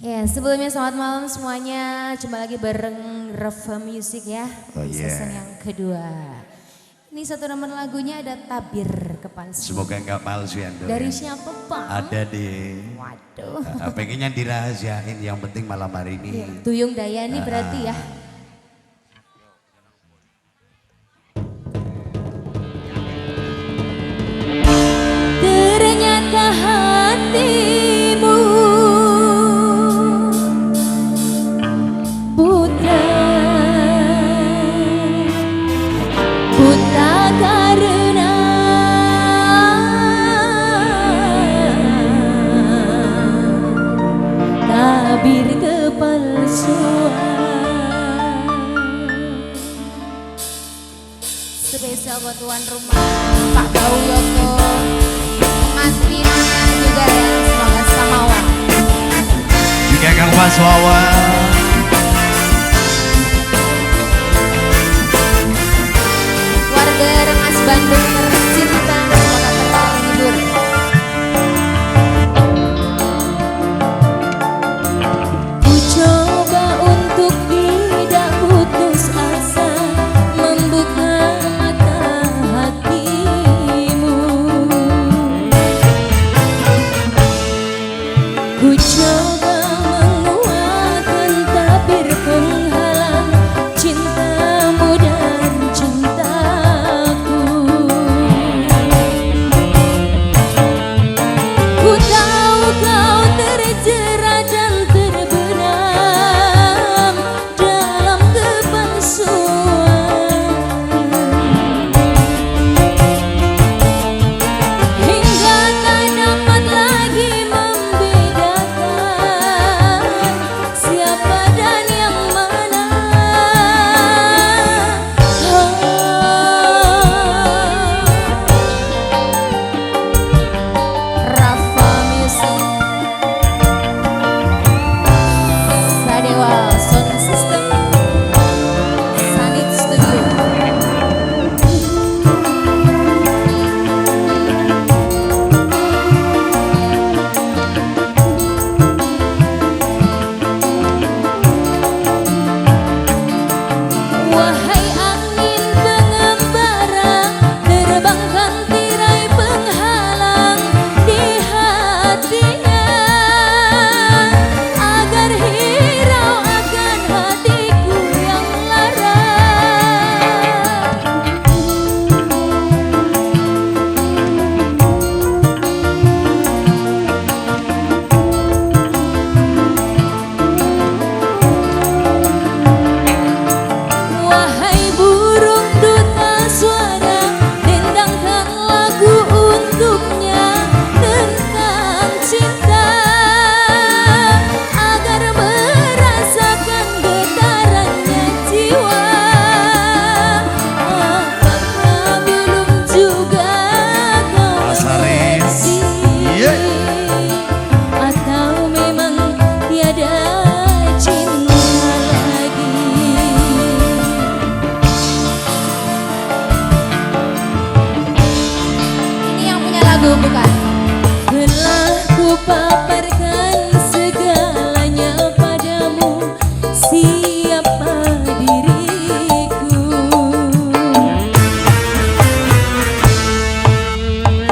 Ya, sebelumnya selamat malam semuanya. Jumpa lagi bareng Rafa Music ya. Oh, di season yang kedua. Ini satu nomor lagunya ada Tabir Kepalsu. Semoga enggak palsu ya. Dari siapa Bang? Ada di. Waduh. Pengennya dirahasiain, yang penting malam hari ini. Ya, Tuyung Dayani berarti ya. Ternyata hatimu buta karena tabir kepalsuan. Spesial buat tuan rumah Pak Gauloko, pengantinnya juga ya, semoga samawa. Juga Kang Paswawa. Warga Rengas Bandung tercinta, semoga terhibur. Ku coba untuk tidak putus asa, membuka mata hatimu. Ku coba menguatkan tabir penghalang cintamu dan cintaku. Ku tahu kau terjerat dan terbenam dalam kepalsuan, hingga tak dapat lagi membedakan siapa dan yang mana. Rafa Music, Sadewa Sound System, Sanit Studio. Wahai angin pengembara, terbangkan tirai penghalang di hatinya, agar hirau akan hatiku yang lara. Wahai burung duta suara, dendangkan lagu untuknya tentang cinta, agar merasakan getarannya jiwa. Apakah belum juga kau mengerti, atau memang tiada cinta lagi? Ini yang punya lagu bukan? Telah ku paparkan segalanya padamu, siapa diriku.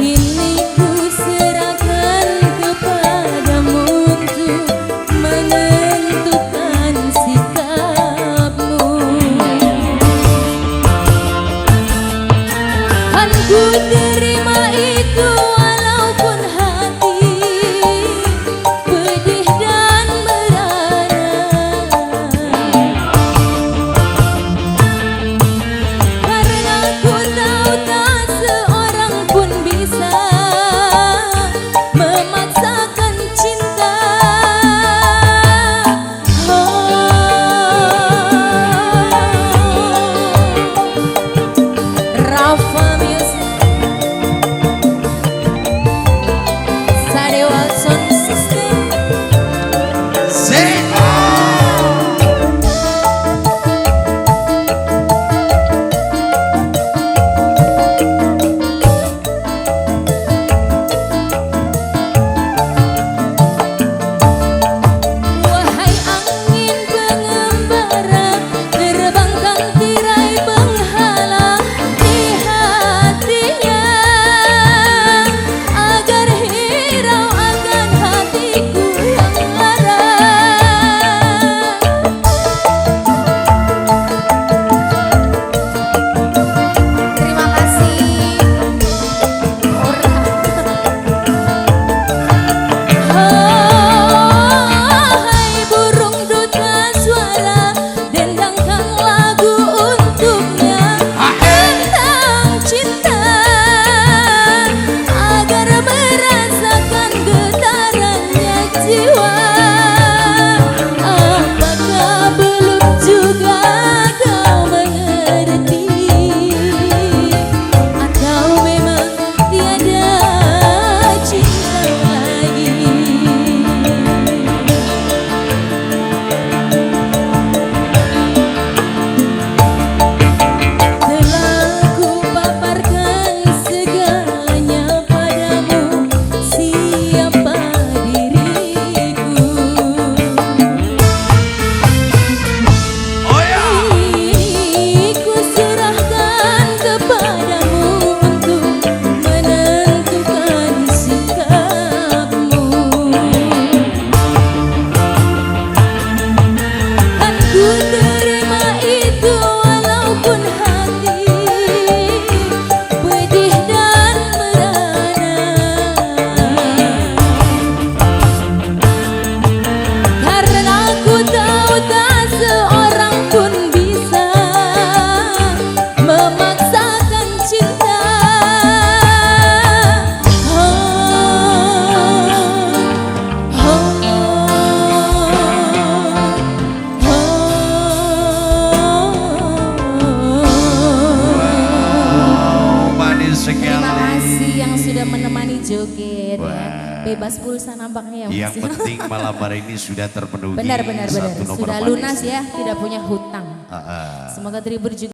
Kini ku serahkan kepadamu untuk menentukan sikapmu. Kan ku terima itu walaupun hati pedih dan merana, karena ku tahu tak seorang pun bisa memaksakan cinta. Rafa Music. Bebas pulsa nampaknya ya Mas. Yang penting malam hari ini sudah terpenuhi. Benar. Satu nomor Sudah manis. lunas ya, tidak punya hutang. Semoga terhibur juga.